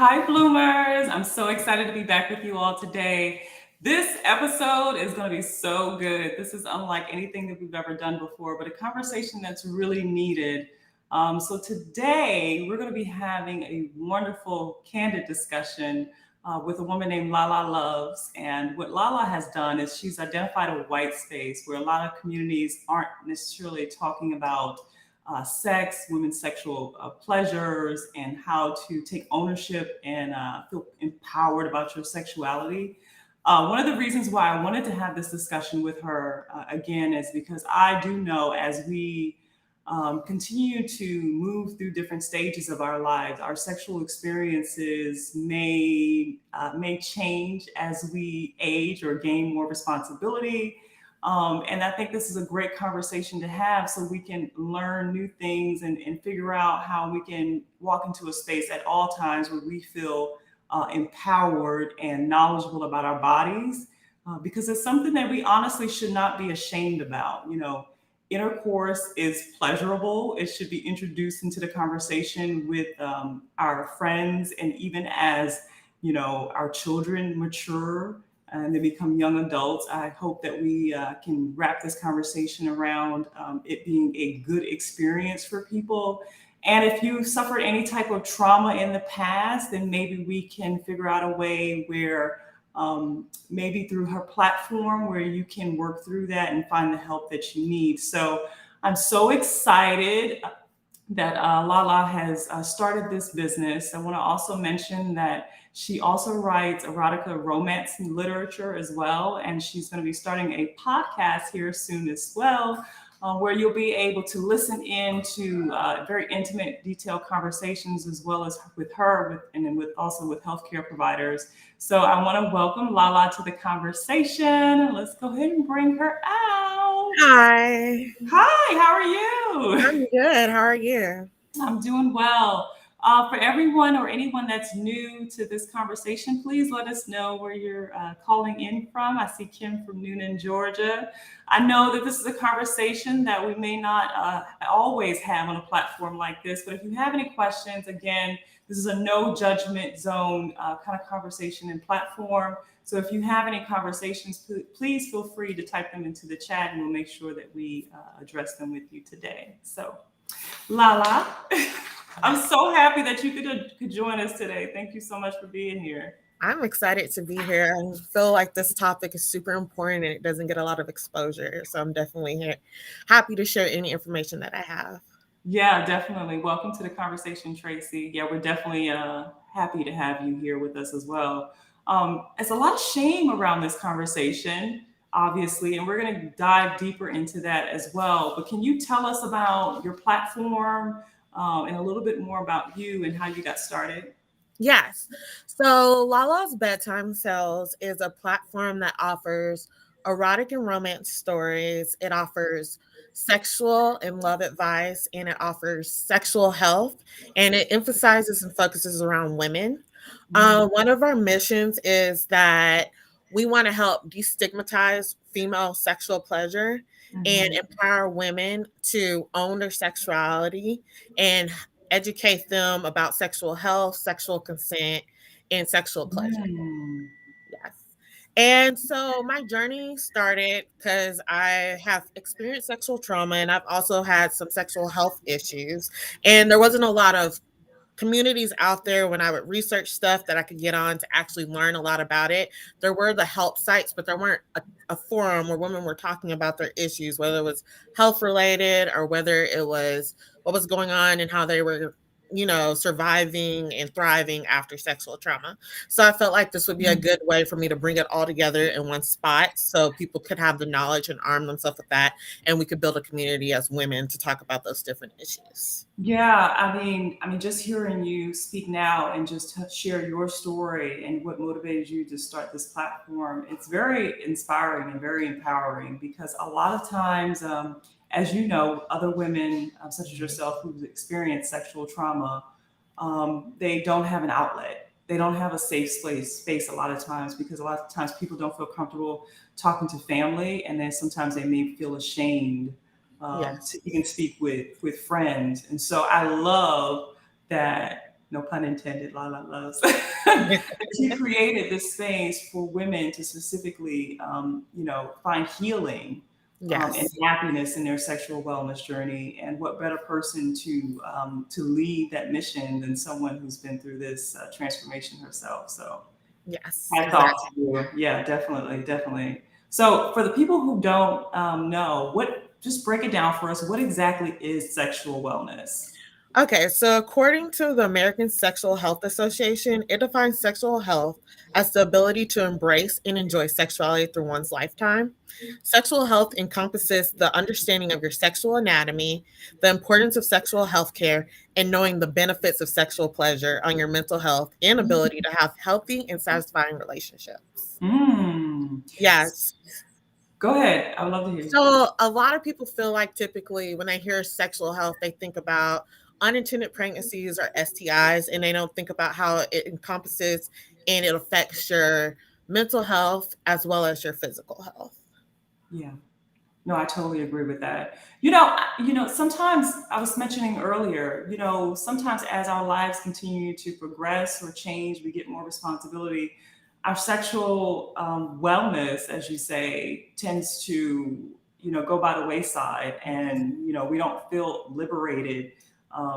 Hi, Bloomers. I'm so excited to be back with you all today. This episode is going to be so good. This is unlike anything that we've ever done before, but a conversation that's really needed. So, today we're going to be having a wonderful, candid discussion with a woman named Lala Loves. And what Lala has done is she's identified a white space where a lot of communities aren't necessarily talking about sex, women's sexual pleasures, and how to take ownership and feel empowered about your sexuality. One of the reasons why I wanted to have this discussion with her again is because I do know as we continue to move through different stages of our lives, our sexual experiences may change as we age or gain more responsibility. And I think this is a great conversation to have so we can learn new things and figure out how we can walk into a space at all times where we feel empowered and knowledgeable about our bodies. Because it's something that we honestly should not be ashamed about. You know, intercourse is pleasurable. It should be introduced into the conversation with our friends, and even as our children mature and they become young adults, I hope that we can wrap this conversation around it being a good experience for people. And if you suffered any type of trauma in the past, then maybe we can figure out a way where maybe through her platform where you can work through that and find the help that you need. So I'm so excited that Lala has started this business. I want to also mention that she also writes erotica romance literature as well. And she's going to be starting a podcast here soon as well, where you'll be able to listen in to very intimate, detailed conversations, as well as with her, and then also with healthcare providers. So I want to welcome Lala to the conversation. Let's go ahead and bring her out. Hi, Hi, how are you? I'm good. How are you? I'm doing well. For everyone or anyone that's new to this conversation, please let us know where you're calling in from. I see Kim from Noonan, Georgia. I know that this is a conversation that we may not always have on a platform like this, but if you have any questions, again, this is a no judgment zone kind of conversation and platform. So if you have any conversations, please feel free to type them into the chat, and we'll make sure that we address them with you today. So, Lala, I'm so happy that you could join us today. Thank you so much for being here. I'm excited to be here. I feel like this topic is super important and it doesn't get a lot of exposure. So I'm definitely here, happy to share any information that I have. Yeah, definitely. Welcome to the conversation, Tracy. Yeah, we're definitely happy to have you here with us as well. There's a lot of shame around this conversation, obviously, and we're going to dive deeper into that as well. But can you tell us about your platform and a little bit more about you and how you got started? Yes. So Lala's Bedtime Cells is a platform that offers erotic and romance stories. It offers sexual and love advice, and it offers sexual health, and it emphasizes and focuses around women. Mm, One of our missions is that we want to help destigmatize female sexual pleasure and mhm. empower women to own their sexuality and educate them about sexual health, sexual consent, and sexual pleasure. Mm. Yes. And so my journey started because I have experienced sexual trauma and I've also had some sexual health issues. And there wasn't a lot of communities out there when I would research stuff that I could get on to actually learn a lot about it. There were the help sites, but there weren't a forum where women were talking about their issues, whether it was health related or whether it was what was going on and how they were, surviving and thriving after sexual trauma. So I felt like this would be a good way for me to bring it all together in one spot so people could have the knowledge and arm themselves with that. And we could build a community as women to talk about those different issues. Yeah, I mean, just hearing you speak now and just share your story and what motivated you to start this platform, it's very inspiring and very empowering because a lot of times, as you know, other women such as yourself who've experienced sexual trauma, they don't have an outlet. They don't have a safe space a lot of times because a lot of times people don't feel comfortable talking to family, and then sometimes they may feel ashamed Yes. to even speak with friends. And so I love that no pun intended, Lala Loves. She created this space for women to specifically, find healing and Yes. happiness in their sexual wellness journey. And what better person to lead that mission than someone who's been through this transformation herself? So Yes, hats off exactly. to you. Yeah, definitely, definitely. So for the people who don't know, just break it down for us. What exactly is sexual wellness? Okay, so according to the American Sexual Health Association, it defines sexual health as the ability to embrace and enjoy sexuality through one's lifetime. Sexual health encompasses the understanding of your sexual anatomy, the importance of sexual health care, and knowing the benefits of sexual pleasure on your mental health and ability to have healthy and satisfying relationships. Mm. Yes. Go ahead. I would love to hear you. So a lot of people feel like typically when they hear sexual health, they think about unintended pregnancies or STIs, and they don't think about how it encompasses and it affects your mental health as well as your physical health. Yeah. No, I totally agree with that. Sometimes I was mentioning earlier, sometimes as our lives continue to progress or change, we get more responsibility. Our sexual wellness, as you say, tends to, go by the wayside, and we don't feel liberated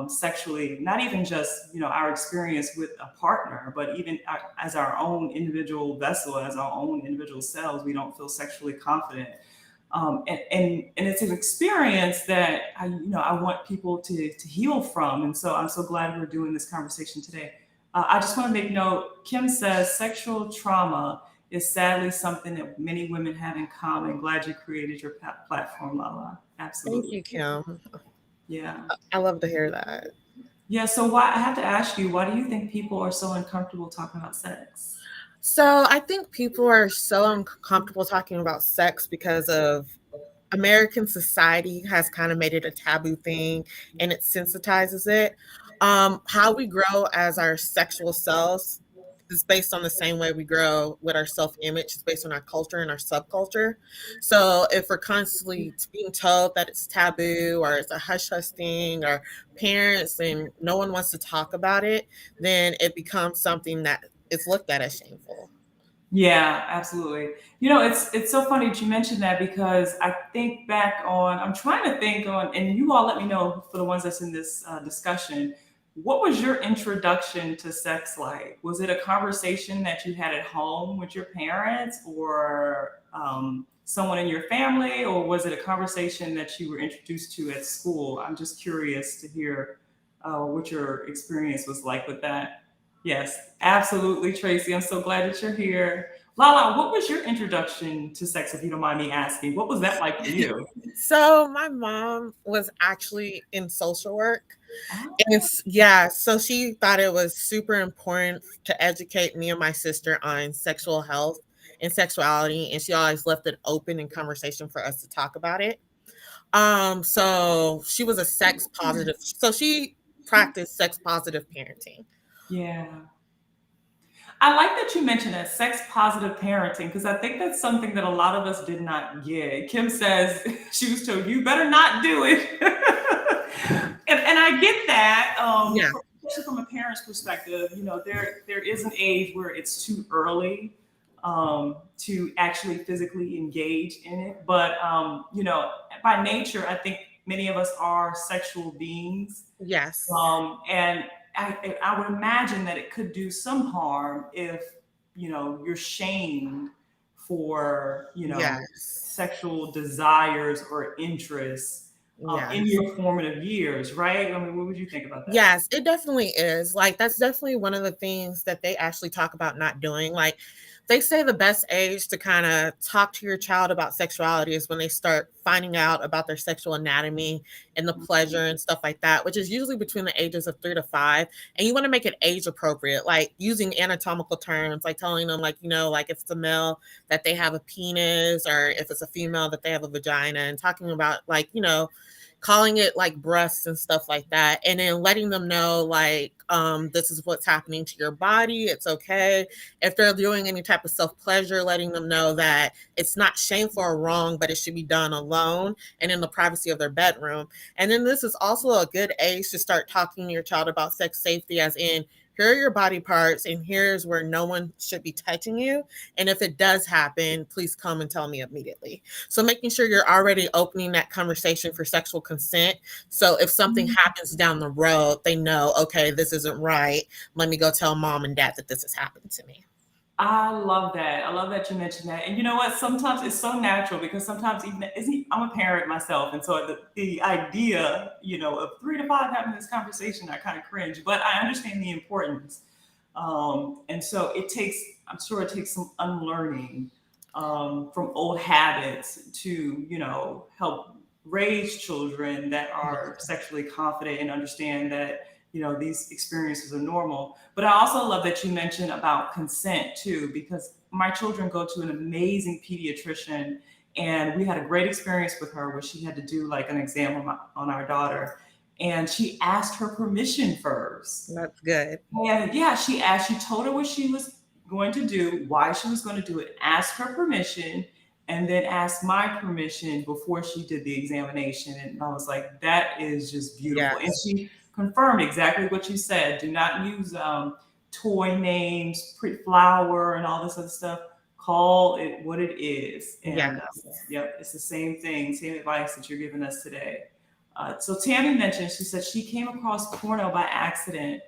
sexually. Not even just our experience with a partner, but even as our own individual vessel, as our own individual selves, we don't feel sexually confident. And it's an experience that I want people to heal from. And so I'm so glad we're doing this conversation today. I just want to make note. Kim says sexual trauma is sadly something that many women have in common. Glad you created your platform, Lala. Thank Absolutely. you, Kim. Yeah. I love to hear that. Yeah. So why I have to ask you, why do you think people are so uncomfortable talking about sex? So I think people are so uncomfortable talking about sex because of American society has kind of made it a taboo thing and it sensitizes it. How we grow as our sexual selves is based on the same way we grow with our self image, it's based on our culture and our subculture. So if we're constantly being told that it's taboo or it's a hush hush thing or parents and no one wants to talk about it, then it becomes something that is looked at as shameful. Yeah, absolutely. It's so funny that you mentioned that because I think back on. I'm trying to think on, and you all let me know for the ones that's in this discussion. What was your introduction to sex like? Was it a conversation that you had at home with your parents, or someone in your family, or was it a conversation that you were introduced to at school? I'm just curious to hear what your experience was like with that. Yes, absolutely, Tracy. I'm so glad that you're here. Lala, what was your introduction to sex, if you don't mind me asking? What was that like for you? So my mom was actually in social work. And Oh, yeah, so she thought it was super important to educate me and my sister on sexual health and sexuality, and she always left it open in conversation for us to talk about it. So she was a sex positive, so she practiced sex positive parenting. yeah. I like that you mentioned that sex positive parenting because I think that's something that a lot of us did not get. Kim says she was told, you better not do it. And I get that, Yeah, especially from a parent's perspective. There is an age where it's too early to actually physically engage in it. But, by nature, I think many of us are sexual beings. yes, And I would imagine that it could do some harm if, you're shamed for, yes, sexual desires or interests in yes. your formative years, right? I mean, what would you think about that? Yes, it definitely is. Like, that's definitely one of the things that they actually talk about not doing. Like, they say the best age to kind of talk to your child about sexuality is when they start finding out about their sexual anatomy and the pleasure and stuff like that, which is usually between the ages of 3 to 5. And you want to make it age appropriate, like using anatomical terms, like telling them, like, like if it's a male that they have a penis, or if it's a female that they have a vagina, and talking about, like, calling it like breasts and stuff like that, and then letting them know like this is what's happening to your body, it's okay. If they're doing any type of self-pleasure, letting them know that it's not shameful or wrong, but it should be done alone and in the privacy of their bedroom. And then this is also a good age to start talking to your child about sex safety, as in, here are your body parts, and here's where no one should be touching you. And if it does happen, please come and tell me immediately. So making sure you're already opening that conversation for sexual consent. So if something happens down the road, they know, okay, this isn't right. Let me go tell mom and dad that this has happened to me. I love that. I love that you mentioned that. And you know what? Sometimes it's so natural because sometimes even I'm a parent myself, and so the idea, of 3 to 5 having this conversation, I kind of cringe, but I understand the importance. And so I'm sure it takes some unlearning from old habits to, help raise children that are sexually confident and understand that, these experiences are normal. But I also love that you mentioned about consent too, because my children go to an amazing pediatrician, and we had a great experience with her where she had to do like an exam on our daughter, and she asked her permission first. That's good. And yeah, she told her what she was going to do, why she was going to do it, asked her permission, and then asked my permission before she did the examination. And I was like, that is just beautiful. And Yes. she confirmed exactly what you said. Do not use toy names, pretty flower, and all this other stuff. Call it what it is. And Yes. yep, it's the same thing, same advice that you're giving us today. So Tammy mentioned, she said she came across porno by accident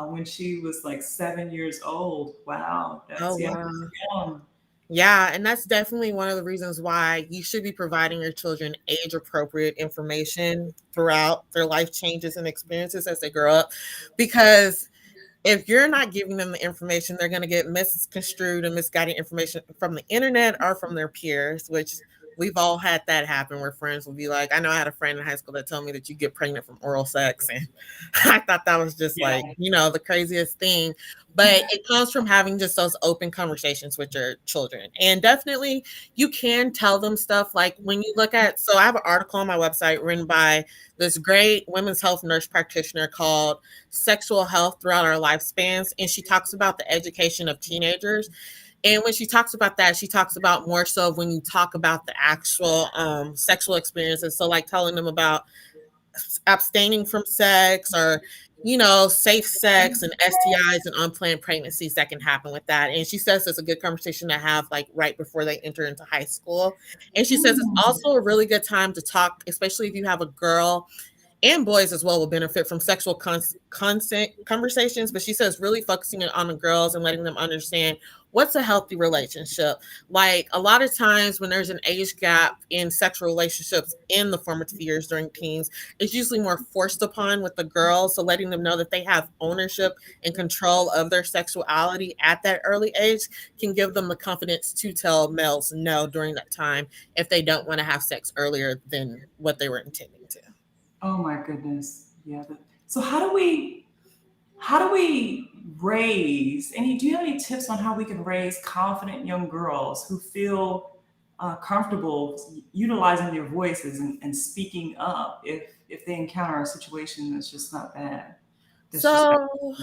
when she was like 7 years old. Wow, Oh, that's wow. young. Yeah, and that's definitely one of the reasons why you should be providing your children age appropriate information throughout their life changes and experiences as they grow up. Because if you're not giving them the information, they're going to get misconstrued and misguided information from the internet or from their peers, which we've all had that happen where friends will be like, I know I had a friend in high school that told me that you get pregnant from oral sex. And I thought that was just Yeah. like, the craziest thing. But it comes from having just those open conversations with your children. And definitely you can tell them stuff like when you look at, so I have an article on my website written by this great women's health nurse practitioner called Sexual Health Throughout Our Lifespans. And she talks about the education of teenagers. And when she talks about that, she talks about more so when you talk about the actual sexual experiences. So, like telling them about abstaining from sex or, safe sex and STIs and unplanned pregnancies that can happen with that. And she says it's a good conversation to have like right before they enter into high school. And she says it's also a really good time to talk, especially if you have a girl, and boys as well will benefit from sexual consent conversations. But she says really focusing on the girls and letting them understand what's a healthy relationship. Like a lot of times when there's an age gap in sexual relationships in the formative years during teens, it's usually more forced upon with the girls. So letting them know that they have ownership and control of their sexuality at that early age can give them the confidence to tell males no during that time if they don't want to have sex earlier than what they were intending to. Oh my goodness. Yeah. So how do we raise any, do you have any tips on how we can raise confident young girls who feel comfortable utilizing their voices and speaking up if they encounter a situation that's just not bad, that's just bad? So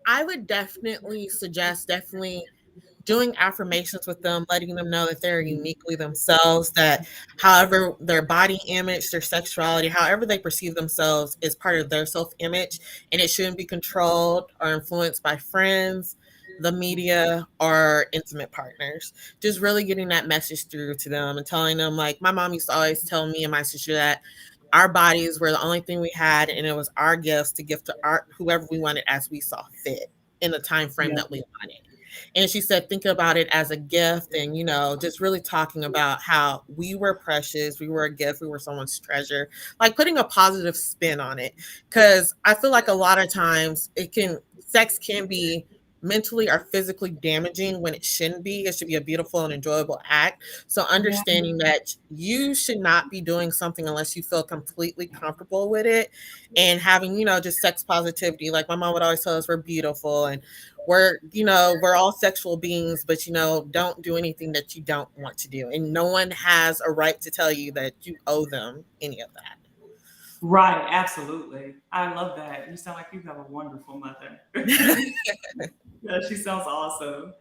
I would definitely doing affirmations with them, letting them know that they're uniquely themselves, that however their body image, their sexuality, however they perceive themselves is part of their self image, and it shouldn't be controlled or influenced by friends, the media, or intimate partners. Just really getting that message through to them and telling them, like, my mom used to always tell me and my sister that our bodies were the only thing we had, and it was our gifts to give to our whoever we wanted as we saw fit in the time frame Yeah. that we wanted. And she said, think about it as a gift and, just really talking about how we were precious, we were a gift, we were someone's treasure, like putting a positive spin on it. Cause I feel like a lot of times sex can be mentally or physically damaging when it shouldn't be. It should be a beautiful and enjoyable act. So Yeah. understanding that you should not be doing something unless you feel completely comfortable with it, and having, just sex positivity. Like my mom would always tell us we're beautiful and we're all sexual beings, but don't do anything that you don't want to do. And no one has a right to tell you that you owe them any of that. Right, absolutely. I love that. You sound like you have a wonderful mother. Yeah, she sounds awesome.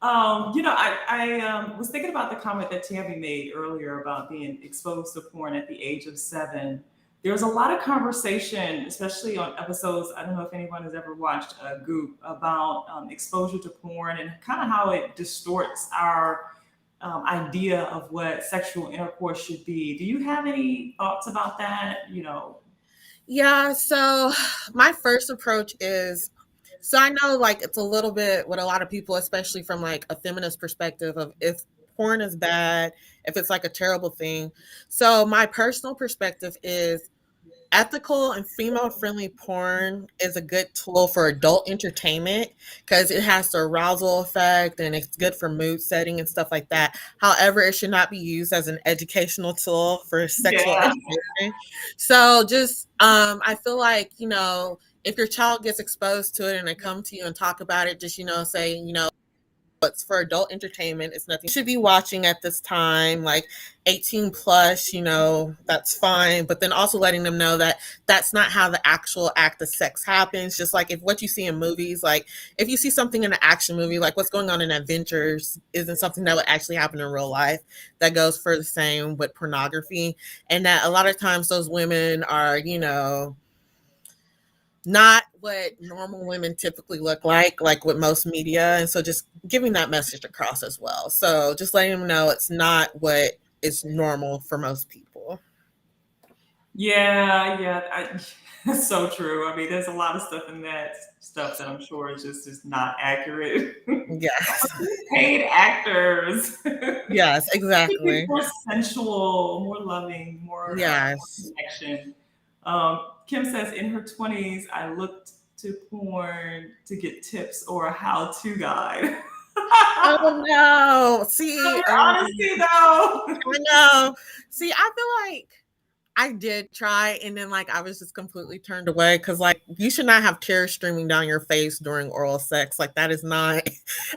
I was thinking about the comment that Tammy made earlier about being exposed to porn at the age of 7. There was a lot of conversation, especially on episodes. I don't know if anyone has ever watched a Goop about exposure to porn and kind of how it distorts our idea of what sexual intercourse should be. Do you have any thoughts about that? Yeah, so my first approach is, so I know like it's a little bit what a lot of people, especially from like a feminist perspective, of if porn is bad, if it's like a terrible thing. So my personal perspective is ethical and female friendly porn is a good tool for adult entertainment because it has the arousal effect and it's good for mood setting and stuff like that. However, it should not be used as an educational tool for sexual Yeah. education. So just I feel like, if your child gets exposed to it and they come to you and talk about it, just say, it's for adult entertainment. It's nothing you should be watching at this time, like 18 plus, that's fine. But then also letting them know that that's not how the actual act of sex happens. Just like if what you see in movies, like if you see something in an action movie, like what's going on in Adventures isn't something that would actually happen in real life. That goes for the same with pornography. And that a lot of times those women are, not what normal women typically look like with most media. And so just giving that message across as well. So just letting them know it's not what is normal for most people. Yeah, yeah, that's so true. I mean, there's a lot of stuff in that stuff that I'm sure is just not accurate. Yes. Paid actors. Yes, It's exactly. more sensual, more loving, more Yes. connection. Kim says in her 20s, I looked to porn to get tips or a how-to guide. Oh no. Love See, your honesty, though. I know. See, I feel like I did try, and then like I was just completely turned away because like you should not have tears streaming down your face during oral sex. Like that is not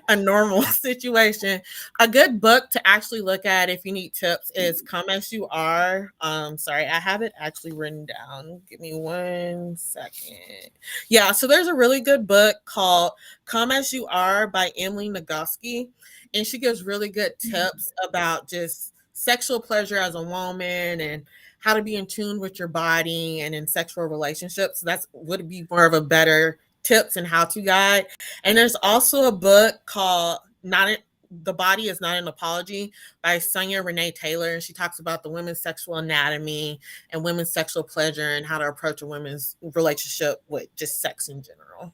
a normal situation. A good book to actually look at if you need tips is Come As You Are. Sorry, I have it actually written down. Give me 1 second. Yeah, so there's a really good book called Come As You Are by Emily Nagoski, and she gives really good tips about just sexual pleasure as a woman and how to be in tune with your body and in sexual relationships. That's would be more of a better tips and how to guide. And there's also a book called Not The Body Is Not an Apology by Sonia Renee Taylor. And she talks about the women's sexual anatomy and women's sexual pleasure and how to approach a women's relationship with just sex in general.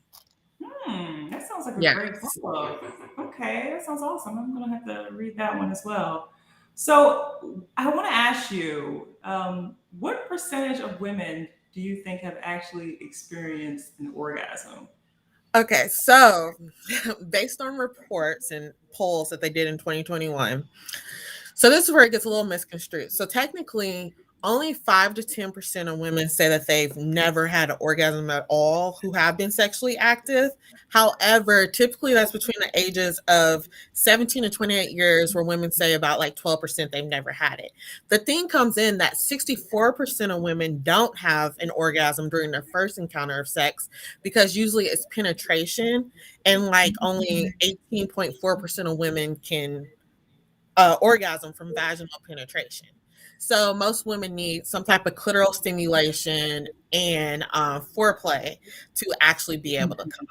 That sounds like a great Yes. book. Okay, that sounds awesome. I'm gonna have to read that one as well. So I want to ask you, what percentage of women do you think have actually experienced an orgasm? Okay, so based on reports and polls that they did in 2021, so this is where it gets a little misconstrued. So technically, only 5 to 10% of women say that they've never had an orgasm at all who have been sexually active. However, typically that's between the ages of 17 to 28 years, where women say about like 12% they've never had it. The thing comes in that 64% of women don't have an orgasm during their first encounter of sex because usually it's penetration, and like only 18.4% of women can orgasm from vaginal penetration. So most women need some type of clitoral stimulation and foreplay to actually be able to come.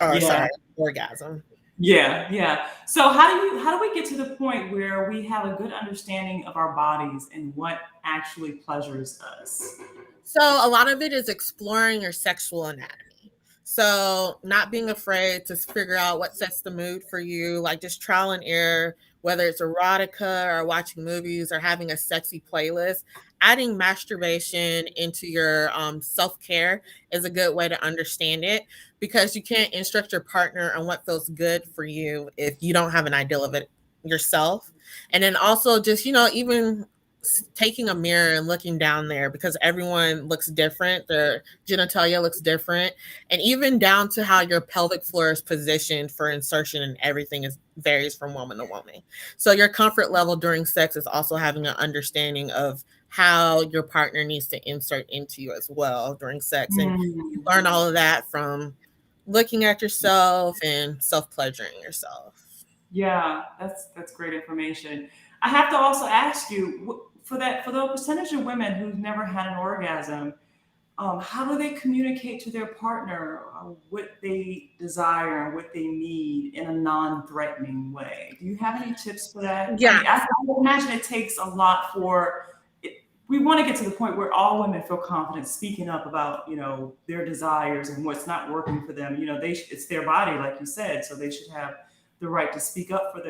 Or Yeah, sorry, orgasm. yeah, yeah. So how do we get to the point where we have a good understanding of our bodies and what actually pleasures us? So a lot of it is exploring your sexual anatomy. So not being afraid to figure out what sets the mood for you, like just trial and error, whether it's erotica or watching movies or having a sexy playlist. Adding masturbation into your self-care is a good way to understand it because you can't instruct your partner on what feels good for you if you don't have an ideal of it yourself. And then also just, even taking a mirror and looking down there because everyone looks different. Their genitalia looks different. And even down to how your pelvic floor is positioned for insertion and everything is varies from woman to woman. So your comfort level during sex is also having an understanding of how your partner needs to insert into you as well during sex. And you Mm. learn all of that from looking at yourself and self-pleasuring yourself. Yeah, that's great information. I have to also ask you for the percentage of women who've never had an orgasm, how do they communicate to their partner what they desire and what they need in a non-threatening way? Do you have any tips for that? I Yeah. mean, I would imagine it takes a lot for it, we want to get to the point where all women feel confident speaking up about, their desires and what's not working for them. It's their body, like you said, so they should have the right to speak up for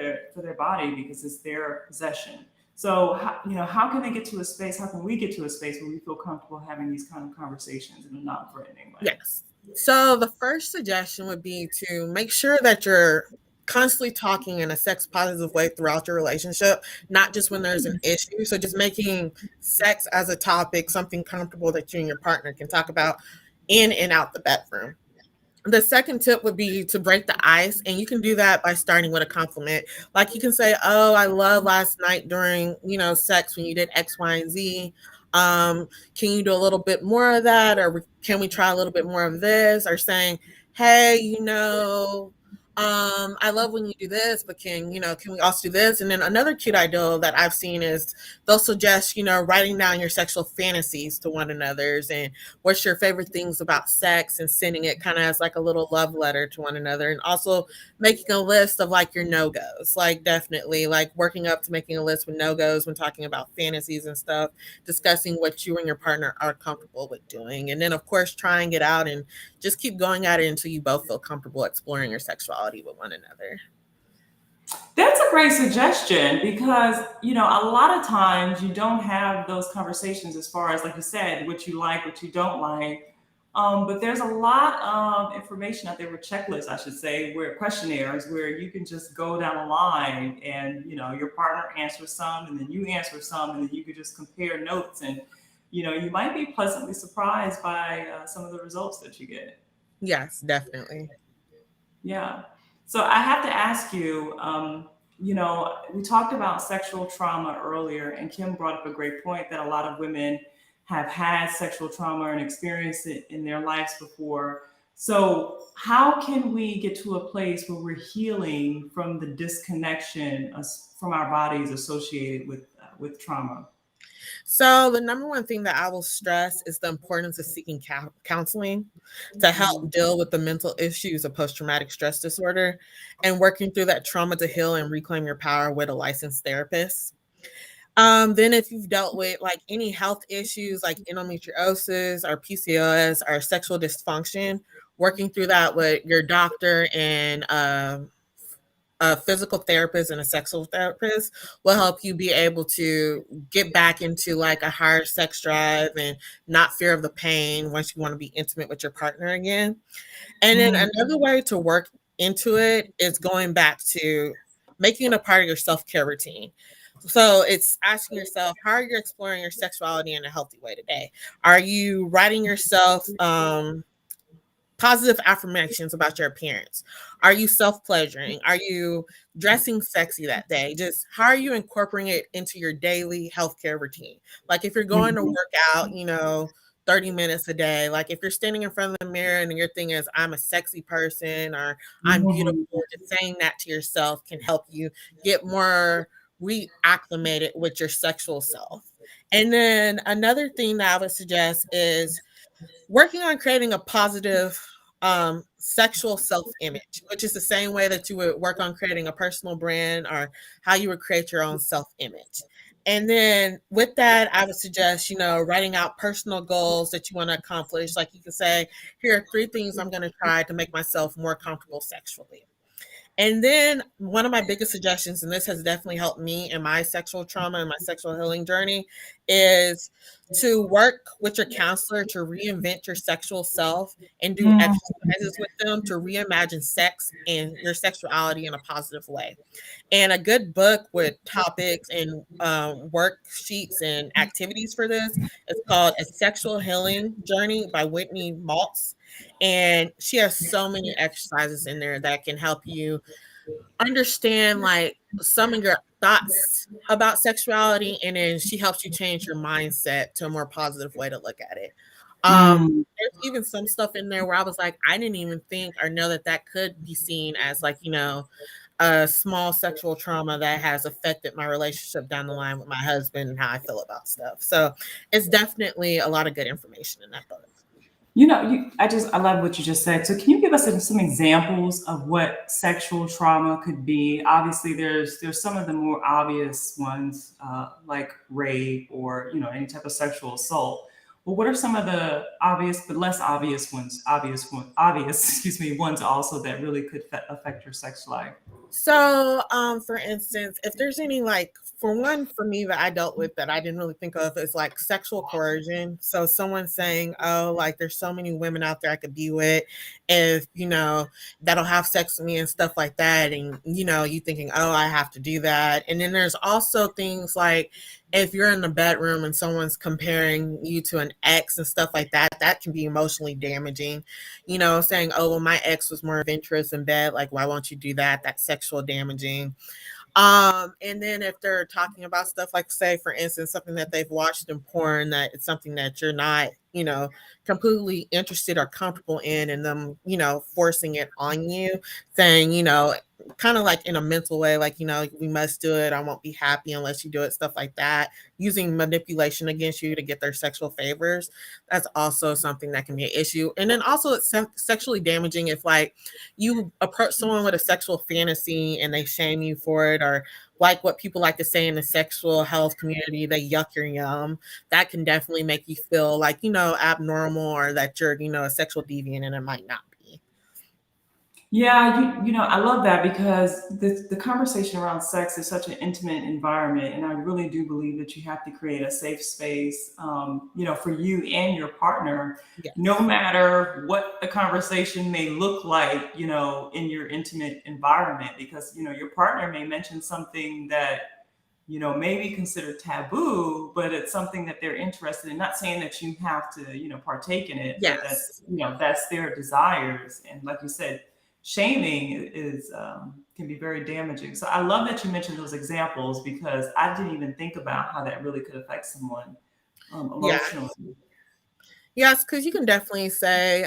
their body because it's their possession. So, how can they get to a space? How can we get to a space where we feel comfortable having these kind of conversations in a non-threatening way? Yes. So the first suggestion would be to make sure that you're constantly talking in a sex positive way throughout your relationship, not just when there's an issue. So just making sex as a topic something comfortable that you and your partner can talk about in and out the bedroom. The second tip would be to break the ice, and you can do that by starting with a compliment. Like you can say, "Oh, I love last night during, sex when you did X, Y, and Z. Can you do a little bit more of that, or can we try a little bit more of this?" Or saying, "Hey, I love when you do this, but can we also do this?" And then another cute idea that I've seen is they'll suggest, writing down your sexual fantasies to one another's and what's your favorite things about sex, and sending it kind of as like a little love letter to one another, and also making a list of like your no-goes, like definitely like working up to making a list with no-goes when talking about fantasies and stuff, discussing what you and your partner are comfortable with doing, and then of course trying it out and just keep going at it until you both feel comfortable exploring your sexuality with one another. That's a great suggestion because, a lot of times you don't have those conversations as far as, like you said, what you like, what you don't like. But there's a lot of information out there with checklists, I should say, where questionnaires where you can just go down a line and, your partner answers some and then you answer some and then you could just compare notes and, you might be pleasantly surprised by some of the results that you get. Yes, definitely. Yeah. So I have to ask you, we talked about sexual trauma earlier, and Kim brought up a great point that a lot of women have had sexual trauma and experienced it in their lives before. So, how can we get to a place where we're healing from the disconnection from our bodies associated with trauma? So, the number one thing that I will stress is the importance of seeking counseling to help deal with the mental issues of post traumatic stress disorder and working through that trauma to heal and reclaim your power with a licensed therapist. Then, if you've dealt with like any health issues like endometriosis or PCOS or sexual dysfunction, working through that with your doctor and a physical therapist and a sexual therapist will help you be able to get back into like a higher sex drive and not fear of the pain once you want to be intimate with your partner again. And then another way to work into it is going back to making it a part of your self-care routine. So it's asking yourself, how are you exploring your sexuality in a healthy way today? Are you writing yourself positive affirmations about your appearance? Are you self-pleasuring? Are you dressing sexy that day? Just how are you incorporating it into your daily healthcare routine? Like if you're going to work out, 30 minutes a day, like if you're standing in front of the mirror and your thing is, I'm a sexy person or I'm beautiful, just saying that to yourself can help you get more reacclimated with your sexual self. And then another thing that I would suggest is working on creating a positive sexual self-image, which is the same way that you would work on creating a personal brand or how you would create your own self-image. And then with that, I would suggest, writing out personal goals that you want to accomplish. Like you can say, here are 3 things I'm going to try to make myself more comfortable sexually. And then one of my biggest suggestions, and this has definitely helped me in my sexual trauma and my sexual healing journey, is to work with your counselor to reinvent your sexual self and do exercises with them to reimagine sex and your sexuality in a positive way. And a good book with topics and worksheets and activities for this is called A Sexual Healing Journey by Whitney Maltz. And she has so many exercises in there that can help you understand like some of your thoughts about sexuality, and then she helps you change your mindset to a more positive way to look at it. Mm. There's even some stuff in there where I was like, I didn't even think or know that that could be seen as like, a small sexual trauma that has affected my relationship down the line with my husband and how I feel about stuff. So it's definitely a lot of good information in that book. I love what you just said. So, can you give us some examples of what sexual trauma could be? Obviously, there's some of the more obvious ones, like rape or any type of sexual assault. But what are some of the obvious but less obvious ones? Obvious, excuse me, ones also that really could affect your sex life. So, for instance, if there's any like for one for me that I dealt with that I didn't really think of is like sexual coercion. So someone saying, "Oh, like there's so many women out there I could be with, if that'll have sex with me and stuff like that," and you thinking, "Oh, I have to do that." And then there's also things like if you're in the bedroom and someone's comparing you to an ex and stuff like that, that can be emotionally damaging. Saying, "Oh, well, my ex was more adventurous in bed. Like, why won't you do that?" That's sexual damaging. And then if they're talking about stuff like, say, for instance, something that they've watched in porn, that it's something that you're not, completely interested or comfortable in, and them, forcing it on you, saying, kind of like in a mental way, like, we must do it. I won't be happy unless you do it, stuff like that, using manipulation against you to get their sexual favors. That's also something that can be an issue. And then also it's sexually damaging if like you approach someone with a sexual fantasy and they shame you for it, or like what people like to say in the sexual health community, they yuck your yum. That can definitely make you feel like, abnormal, or that you're, a sexual deviant, and it might not be. Yeah, I love that because the conversation around sex is such an intimate environment, and I really do believe that you have to create a safe space, for you and your partner, no Yes. matter what the conversation may look like, in your intimate environment, because your partner may mention something that may be considered taboo, but it's something that they're interested in. Not saying that you have to, partake in it, but Yes. that's their desires. And like you said, shaming is can be very damaging. So I love that you mentioned those examples because I didn't even think about how that really could affect someone emotionally. Yes. Yes, because you can definitely say,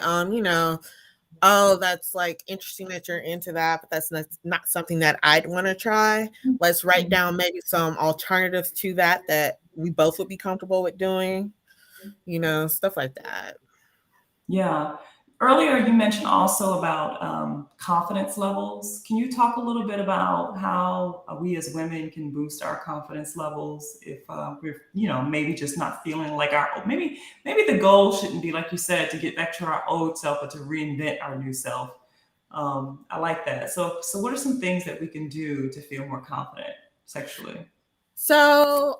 "Oh, that's like interesting that you're into that, but that's not something that I'd want to try. Let's write down maybe some alternatives to that that we both would be comfortable with doing, stuff like that." Yeah. Earlier, you mentioned also about confidence levels. Can you talk a little bit about how we as women can boost our confidence levels if we're, maybe just not feeling like maybe the goal shouldn't be, like you said, to get back to our old self, but to reinvent our new self. I like that. So what are some things that we can do to feel more confident sexually? So,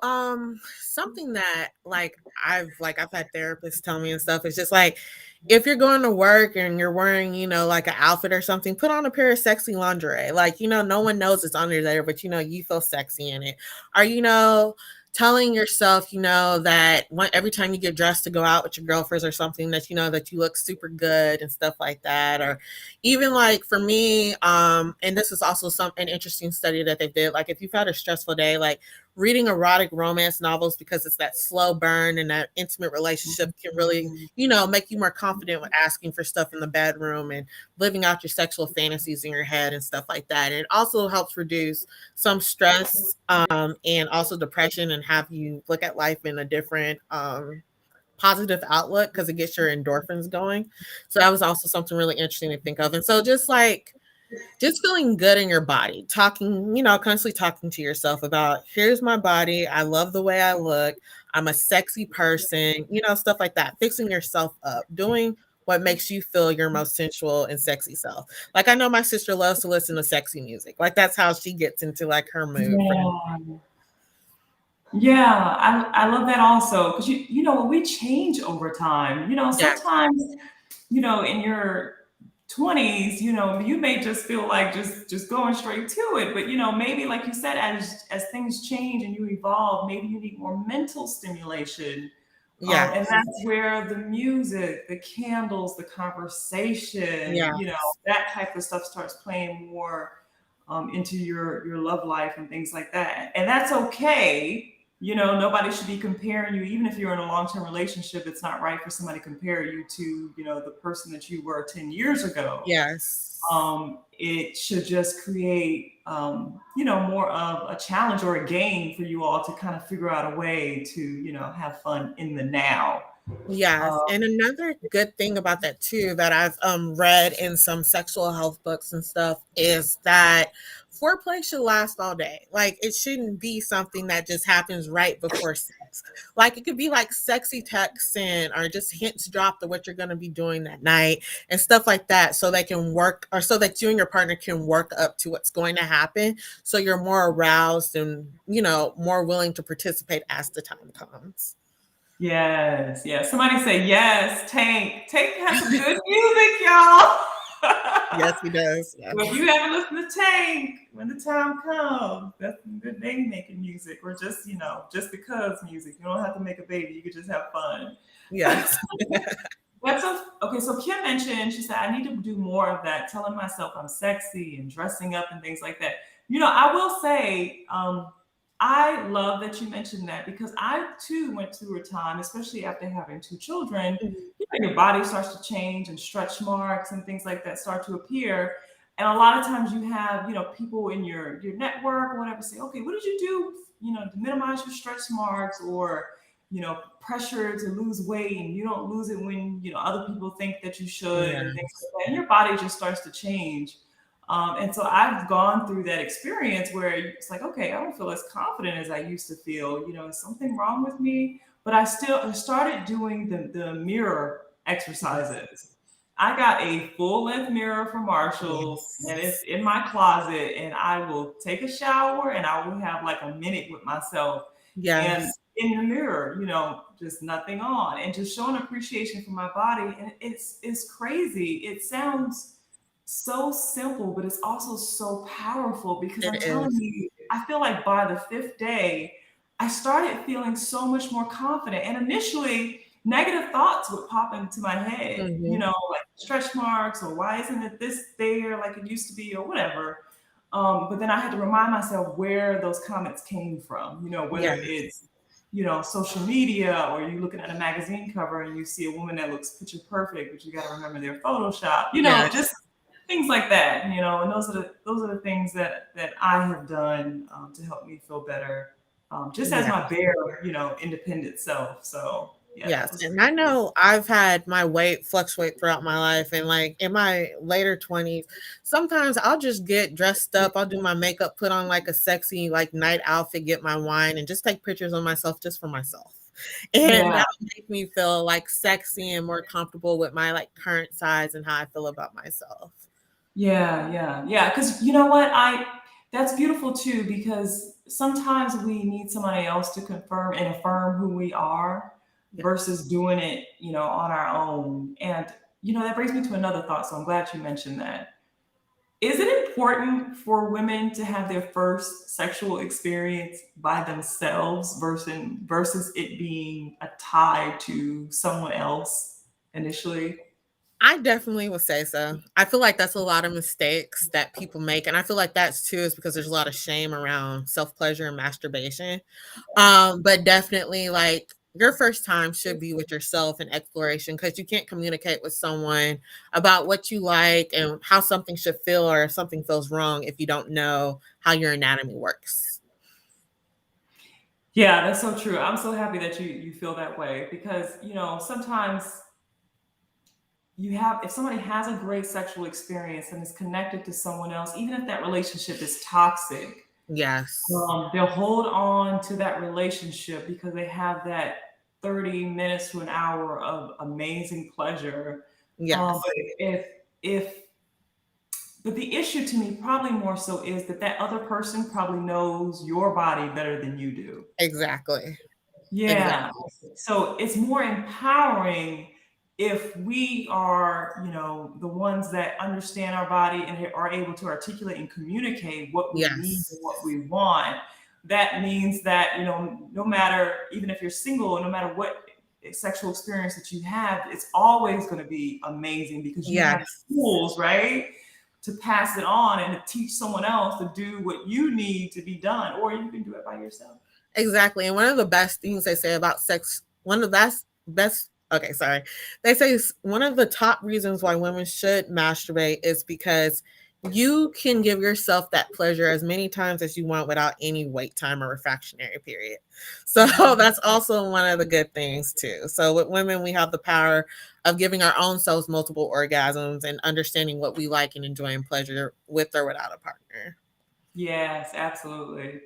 something that I've had therapists tell me and stuff is just like if you're going to work and you're wearing, like an outfit or something, put on a pair of sexy lingerie. Like, no one knows it's under there, but you feel sexy in it. Or, telling yourself, that every time you get dressed to go out with your girlfriends or something, that that you look super good and stuff like that. Or even like for me, and this is also an interesting study that they did. Like if you've had a stressful day, like reading erotic romance novels, because it's that slow burn and that intimate relationship, can really, make you more confident with asking for stuff in the bedroom and living out your sexual fantasies in your head and stuff like that. And it also helps reduce some stress, and also depression, and have you look at life in a different positive outlook, because it gets your endorphins going. So that was also something really interesting to think of. And so just feeling good in your body, talking, constantly talking to yourself about, here's my body. I love the way I look. I'm a sexy person, stuff like that. Fixing yourself up, doing what makes you feel your most sensual and sexy self. Like I know my sister loves to listen to sexy music. Like that's how she gets into like her mood. Yeah. Yeah, I love that also because we change over time. Yeah, Sometimes in your 20s, you may just feel like just going straight to it, but maybe like you said, as things change and you evolve, maybe you need more mental stimulation. yeah, And that's where the music, the candles, the conversation, yeah, that type of stuff starts playing more into your love life and things like that. And that's okay. Nobody should be comparing you, even if you're in a long-term relationship. It's not right for somebody to compare you to, the person that you were 10 years ago. Yes. It should just create, more of a challenge or a game for you all to kind of figure out a way to, have fun in the now. Yes, Um, and another good thing about that too that I've read in some sexual health books and stuff is that foreplay should last all day. Like it shouldn't be something that just happens right before sex. Like it could be like sexy texting or just hints dropped of what you're going to be doing that night and stuff like that, so they can work, or so that you and your partner can work up to what's going to happen, so you're more aroused and more willing to participate as the time comes. yes, yes. Somebody say yes. Tank. Tank has some good music, y'all. Yes, he does. Well, if Yes. you haven't listened to Tank, when the time comes, that's some good baby making music, or just just because music. You don't have to make a baby. You could just have fun. Yes. Okay. So Kim mentioned, she said, I need to do more of that, telling myself I'm sexy and dressing up and things like that. I will say, I love that you mentioned that, because I too went through a time, especially after having two children, Mhm. your body starts to change and stretch marks and things like that start to appear. And a lot of times you have, people in your network or whatever say, okay, what did you do, to minimize your stretch marks, or, pressure to lose weight, and you don't lose it when, other people think that you should, and things Yes. like that. And your body just starts to change. And so I've gone through that experience where it's like, okay, I don't feel as confident as I used to feel. Is something wrong with me? But I started doing the mirror exercises. I got a full length mirror from Marshalls, and it's Yes. in my closet. And I will take a shower, and I will have like a minute with myself, and Yes. in the mirror, just nothing on, and just showing appreciation for my body. And it's crazy. It sounds so simple, but it's also so powerful, because It I'm telling is. you, I feel like by the fifth day, I started feeling so much more confident. And initially, negative thoughts would pop into my head, Mhm. like stretch marks, or why isn't it this there like it used to be, or whatever. But then I had to remind myself where those comments came from, whether Yes. it's, social media, or you looking at a magazine cover and you see a woman that looks picture perfect, but you got to remember their Photoshop, just Yes. things like that, and those are the things that I have done, to help me feel better, just as Yeah. my bare, independent self. So yeah, that Yes, was and I know I've had my weight fluctuate throughout my life, and like in my later 20s, sometimes I'll just get dressed up, I'll do my makeup, put on like a sexy like night outfit, get my wine, and just take pictures of myself just for myself. And yeah, that would make me feel like sexy and more comfortable with my like current size and how I feel about myself. yeah, yeah, yeah. Because you know what, I that's beautiful too, because sometimes we need somebody else to confirm and affirm who we are, Yeah. versus doing it, on our own. And that brings me to another thought. So I'm glad you mentioned that. Is it important for women to have their first sexual experience by themselves, versus it being a tie to someone else initially? I definitely would say so. I feel like that's a lot of mistakes that people make, and I feel like that's too is because there's a lot of shame around self-pleasure and masturbation. But definitely like your first time should be with yourself and exploration, because you can't communicate with someone about what you like and how something should feel, or if something feels wrong, if you don't know how your anatomy works. Yeah, that's so true. I'm so happy that you feel that way, because sometimes if somebody has a great sexual experience and is connected to someone else, even if that relationship is toxic, Yes. they'll hold on to that relationship because they have that 30 minutes to an hour of amazing pleasure. But Yes. if but the issue to me probably more so is that other person probably knows your body better than you do. Exactly. Yeah. Exactly. So it's more empowering if we are, the ones that understand our body and are able to articulate and communicate what we need and Yes. what we want. That means that, no matter, even if you're single, no matter what sexual experience that you have, it's always going to be amazing, because you have Yes. tools, right? to pass it on and to teach someone else to do what you need to be done, or you can do it by yourself. Exactly. And one of the best things they say about sex, one of the best okay, sorry. They say one of the top reasons why women should masturbate is because you can give yourself that pleasure as many times as you want without any wait time or refractionary period. So that's also one of the good things too. So with women, we have the power of giving our own selves multiple orgasms and understanding what we like and enjoying pleasure with or without a partner. Yes, absolutely.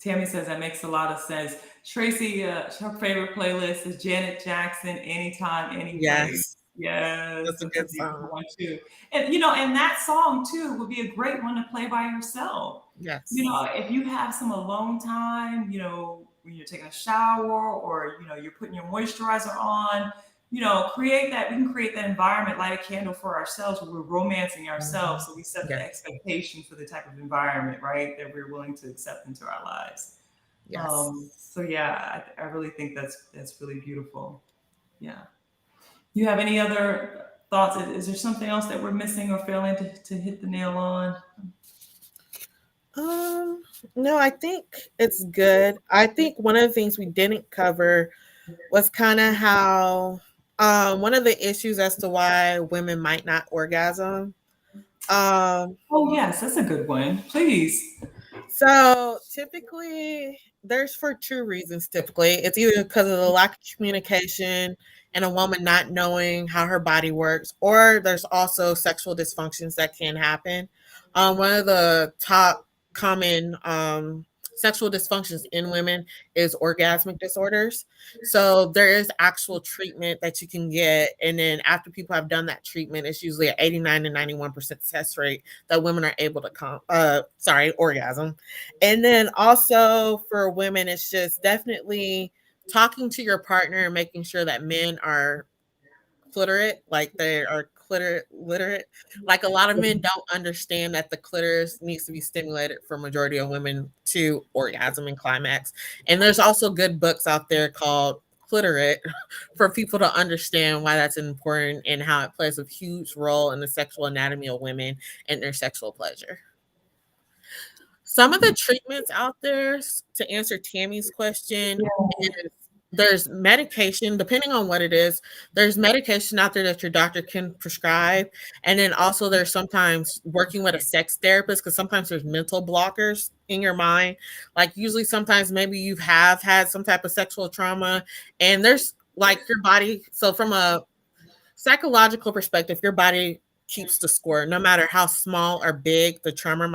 Tammy says that makes a lot of sense. Tracy, her favorite playlist is Janet Jackson, Anytime, Anyplace. Yes, Yes, that's a that's a good beautiful song. one too. And you know, and that song too would be a great one to play by yourself. You know, Yes. if you have some alone time, you know, when you're taking a shower or you know, you're putting your moisturizer on, you know, create that. We can create that environment, light a candle for ourselves where we're romancing ourselves. So we set the Yes. expectation for the type of environment, right, that we're willing to accept into our lives. Yes. So yeah, I really think that's really beautiful. Yeah. You have any other thoughts? Is there something else that we're missing or failing to hit the nail on? Um, no, I think it's good. I think one of the things we didn't cover was kind of how one of the issues as to why women might not orgasm. Um, Oh yes, that's a good one. Please. so typically there's for two reasons typically. It's either because of the lack of communication and a woman not knowing how her body works, or there's also sexual dysfunctions that can happen. One of the top common sexual dysfunctions in women is orgasmic disorders. So there is actual treatment that you can get. And then after people have done that treatment, it's usually an 89 to 91% success rate that women are able to orgasm. And then also for women, it's just definitely talking to your partner and making sure that men are clitorate, like they are clitoris literate. Like a lot of men don't understand that the clitoris needs to be stimulated for majority of women to orgasm and climax. And there's also good books out there called Clitorate for people to understand why that's important and how it plays a huge role in the sexual anatomy of women and their sexual pleasure. Some of the treatments out there, to answer Tammy's question, is there's medication, depending on what it is. There's medication out there that your doctor can prescribe. And then also there's sometimes working with a sex therapist because sometimes there's mental blockers in your mind. Like usually sometimes maybe you have had some type of sexual trauma and there's like your body. So from a psychological perspective, your body keeps the score no matter how small or big the trauma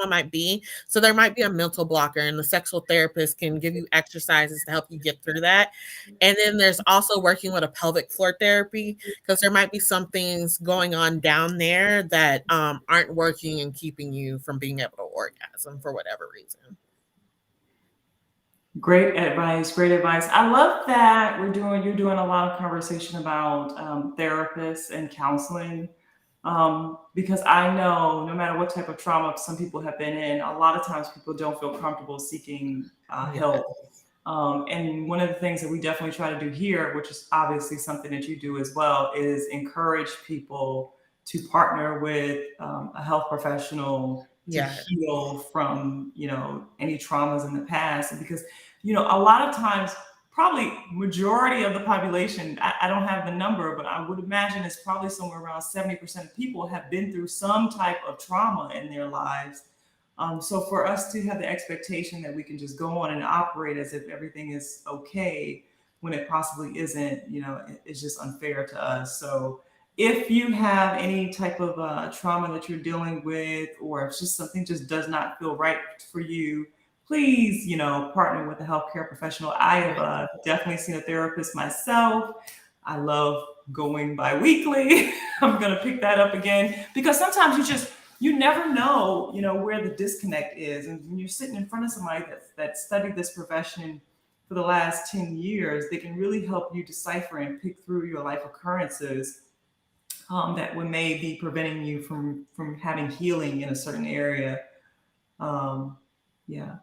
might be. So there might be a mental blocker and the sexual therapist can give you exercises to help you get through that. And then there's also working with a pelvic floor therapy because there might be some things going on down there that aren't working and keeping you from being able to orgasm for whatever reason. Great advice. Great advice. I love that you're doing a lot of conversation about therapists and counseling, because I know no matter what type of trauma some people have been in, a lot of times people don't feel comfortable seeking Yeah. help. And one of the things that we definitely try to do here, which is obviously something that you do as well, is encourage people to partner with a health professional to Yeah. heal from, you know, any traumas in the past. Because, you know, a lot of times, probably majority of the population, I don't have the number, but I would imagine it's probably somewhere around 70% of people have been through some type of trauma in their lives. So for us to have the expectation that we can just go on and operate as if everything is okay when it possibly isn't, you know, it's just unfair to us. So if you have any type of trauma that you're dealing with, or if just something just does not feel right for you, please, you know, partner with a healthcare professional. I have definitely seen a therapist myself. I love going bi-weekly. I'm going to pick that up again because sometimes you never know, you know, where the disconnect is. And when you're sitting in front of somebody that studied this profession for the last 10 years, they can really help you decipher and pick through your life occurrences that would may be preventing you from having healing in a certain area. Um, yeah.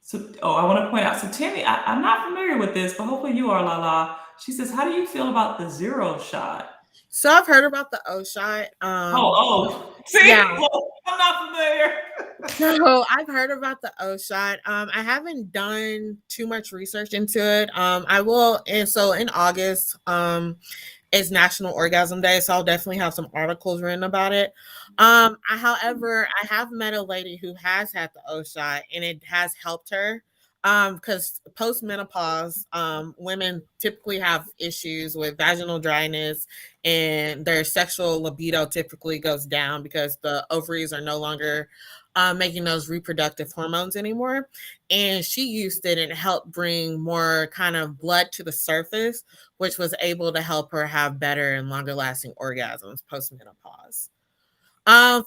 So, oh, I want to point out. So, Tammy, I'm not familiar with this, but hopefully you are, Lala. She says, "How do you feel about the zero shot?" So I've heard about the O shot. See, Yeah. well, I'm not familiar. So I've heard about the O shot. I haven't done too much research into it. I will, and so in August, it's National Orgasm Day, so I'll definitely have some articles written about it. However, I have met a lady who has had the O shot, and it has helped her. Because post menopause, women typically have issues with vaginal dryness, and their sexual libido typically goes down because the ovaries are no longer making those reproductive hormones anymore. And she used it and it helped bring more kind of blood to the surface, which was able to help her have better and longer lasting orgasms post menopause.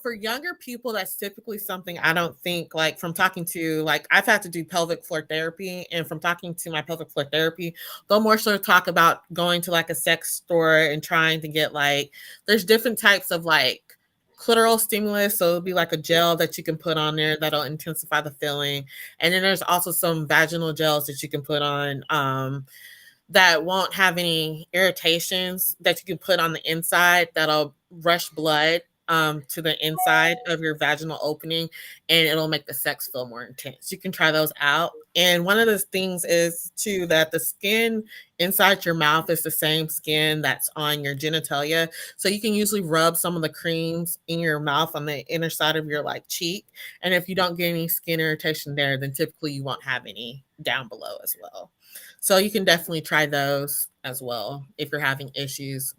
For younger people, that's typically something I don't think, like from talking to, like I've had to do pelvic floor therapy, and from talking to my pelvic floor therapy, they'll more so talk about going to like a sex store and trying to get like, there's different types of like clitoral stimulus. So it'll be like a gel that you can put on there that'll intensify the feeling. And then there's also some vaginal gels that you can put on. That won't have any irritations that you can put on the inside that'll rush blood to the inside of your vaginal opening, and it'll make the sex feel more intense. You can try those out. And one of the things is too that the skin inside your mouth is the same skin that's on your genitalia. So you can usually rub some of the creams in your mouth on the inner side of your like cheek. And if you don't get any skin irritation there, then typically you won't have any down below as well. So you can definitely try those as well if you're having issues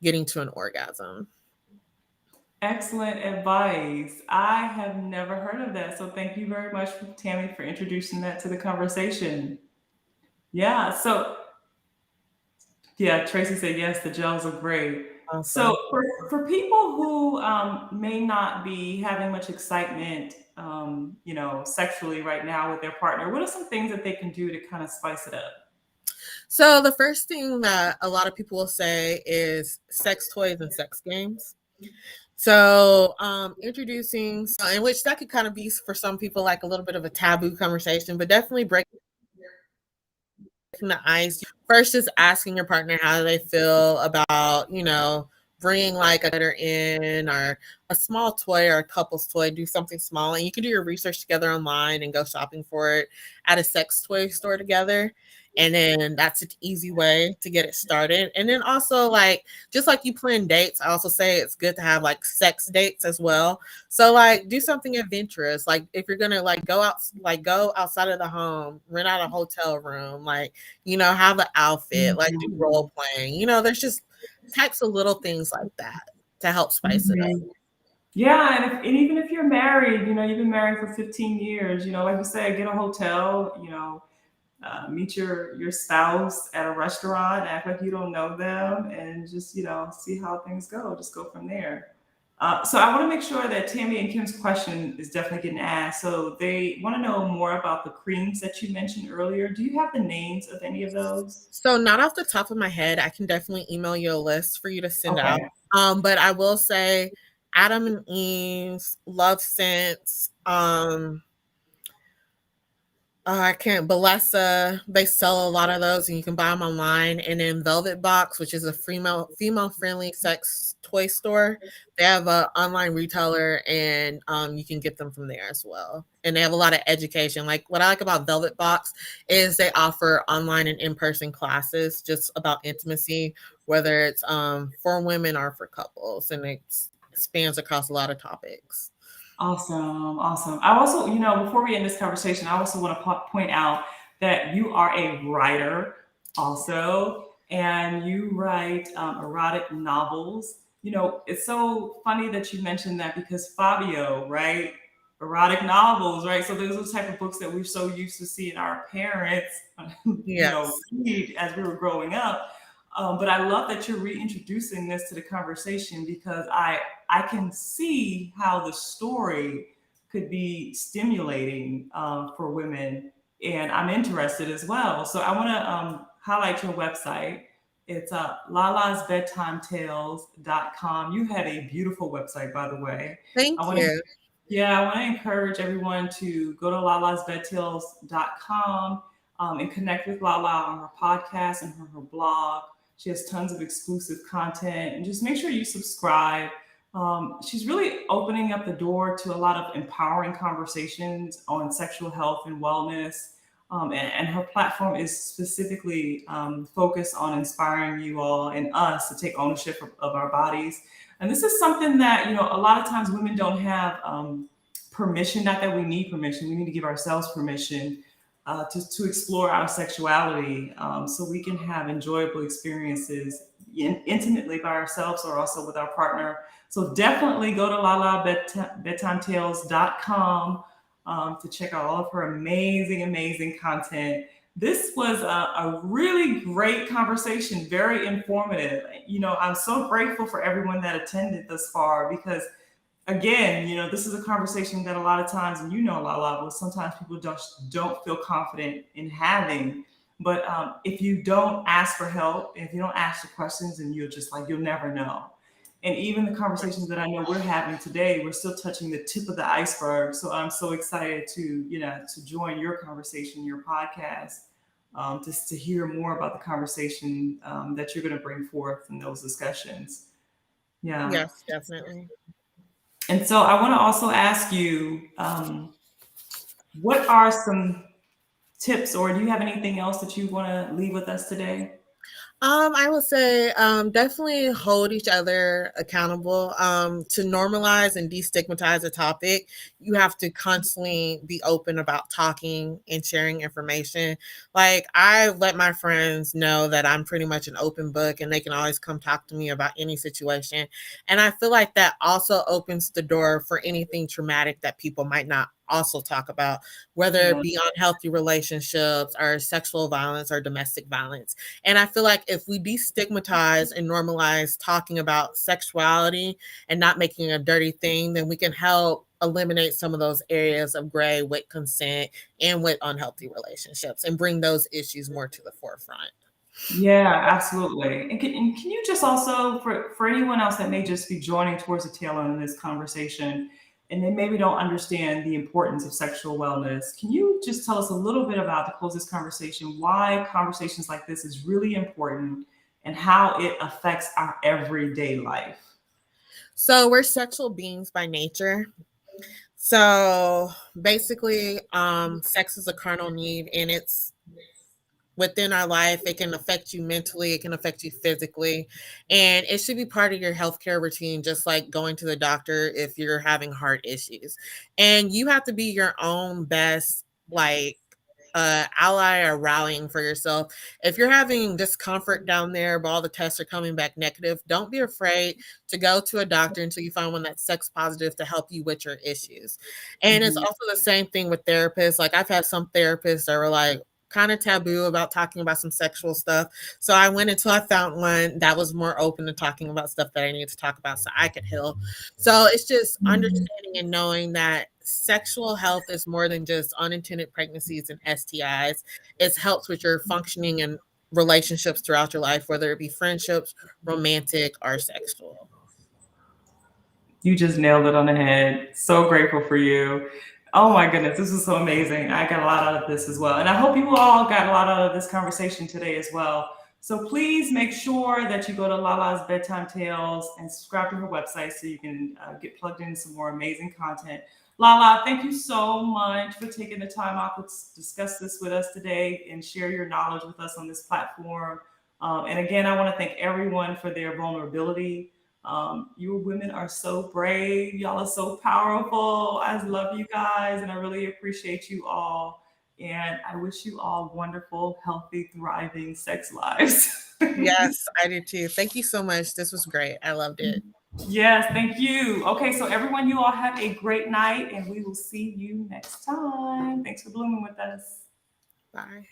getting to an orgasm. Excellent advice. I have never heard of that. So thank you very much, Tammy, for introducing that to the conversation. Yeah. So, yeah, Tracy said yes, the gels are great. So Awesome. for people who may not be having much excitement, sexually right now with their partner, what are some things that they can do to kind of spice it up? So the first thing that a lot of people will say is sex toys and sex games. So introducing, so in which that could kind of be for some people like a little bit of a taboo conversation, but definitely breaking the ice. First, just asking your partner how they feel about, bringing like a cutter in or a small toy or a couple's toy, do something small. And you can do your research together online and go shopping for it at a sex toy store together. And then that's an easy way to get it started. And then also, like, just like you plan dates, I also say it's good to have like sex dates as well. So, like, do something adventurous. Like, if you're gonna like go out, like go outside of the home, rent out a hotel room, like, have an outfit, like do Mhm. role playing. There's just types of little things like that to help spice it up. Mhm. Yeah, and even if you're married, you've been married for 15 years, like you said, get a hotel, meet your spouse at a restaurant, act like you don't know them, and just see how things go. Just go from there. So I want to make sure that Tammy and Kim's question is definitely getting asked. So they want to know more about the creams that you mentioned earlier. Do you have the names of any of those? So not off the top of my head, I can definitely email you a list for you to send out. Okay. But I will say Adam and Eve's, Love Sense, I can't. Balesa, they sell a lot of those, and you can buy them online. And then Velvet Box, which is a female friendly sex toy store, they have an online retailer, and you can get them from there as well. And they have a lot of education. Like what I like about Velvet Box is they offer online and in person classes just about intimacy, whether it's for women or for couples, and it spans across a lot of topics. Awesome, awesome. I also, before we end this conversation, I also want to point out that you are a writer, also, and you write erotic novels. It's so funny that you mentioned that because Fabio, right? Erotic novels, right? So those are the type of books that we're so used to seeing our parents, Yes. read as we were growing up. But I love that you're reintroducing this to the conversation because I can see how the story could be stimulating for women, and I'm interested as well. So I want to highlight your website. It's lalasbedtimetales.com. You have a beautiful website, by the way. I Thank want to you. Yeah, I want to encourage everyone to go to lalasbedtales.com and connect with Lala on her podcast and her blog. She has tons of exclusive content, and just make sure you subscribe. She's really opening up the door to a lot of empowering conversations on sexual health and wellness. And her platform is specifically focused on inspiring you all and us to take ownership of our bodies. And this is something that, a lot of times women don't have permission, not that we need permission, we need to give ourselves permission to explore our sexuality, so we can have enjoyable experiences intimately by ourselves or also with our partner. So definitely go to lalabedtimetales.com to check out all of her amazing, amazing content. This was a really great conversation, very informative. I'm so grateful for everyone that attended thus far because again, this is a conversation that a lot of times, and Lala, sometimes people don't feel confident in having. But if you don't ask for help, if you don't ask the questions, and you're just like, you'll never know. And even the conversations that I know we're having today, we're still touching the tip of the iceberg. So I'm so excited to join your conversation, your podcast, just to hear more about the conversation that you're going to bring forth in those discussions. Yeah. Yes, definitely. And so I want to also ask you, what are some tips, or do you have anything else that you want to leave with us today? I would say definitely hold each other accountable. To normalize and destigmatize a topic, you have to constantly be open about talking and sharing information. Like, I let my friends know that I'm pretty much an open book and they can always come talk to me about any situation. And I feel like that also opens the door for anything traumatic that people might not also talk about, whether it Yeah. be unhealthy relationships or sexual violence or domestic violence. And I feel like if we destigmatize and normalize talking about sexuality and not making it a dirty thing, then we can help eliminate some of those areas of gray with consent and with unhealthy relationships and bring those issues more to the forefront. Yeah, absolutely. And can you just also, for anyone else that may just be joining towards the tail end of this conversation, and they maybe don't understand the importance of sexual wellness, can you just tell us a little bit about, to close this conversation, why conversations like this is really important and how it affects our everyday life? So we're sexual beings by nature. So basically, sex is a carnal need and it's within our life. It can affect you mentally, it can affect you physically, and it should be part of your healthcare routine, just like going to the doctor if you're having heart issues. And you have to be your own best, like, ally or rallying for yourself. If you're having discomfort down there, but all the tests are coming back negative, don't be afraid to go to a doctor until you find one that's sex positive to help you with your issues. And it's Mhm. also the same thing with therapists. Like, I've had some therapists that were like, kind of taboo about talking about some sexual stuff. So I went until I found one that was more open to talking about stuff that I needed to talk about so I could heal. So it's just understanding and knowing that sexual health is more than just unintended pregnancies and STIs. It helps with your functioning and relationships throughout your life, whether it be friendships, romantic, or sexual. You just nailed it on the head. So grateful for you. Oh my goodness, this is so amazing. I got a lot out of this as well. And I hope you all got a lot out of this conversation today as well. So please make sure that you go to Lala's Bedtime Tales and subscribe to her website so you can get plugged into some more amazing content. Lala, thank you so much for taking the time out to discuss this with us today and share your knowledge with us on this platform. And again, I want to thank everyone for their vulnerability. You women are so brave. Y'all are so powerful. I love you guys, and I really appreciate you all. And I wish you all wonderful, healthy, thriving sex lives. Yes, I did too. Thank you so much. This was great. I loved it. Yes, thank you. Okay, so everyone, you all have a great night, and we will see you next time. Thanks for blooming with us. Bye.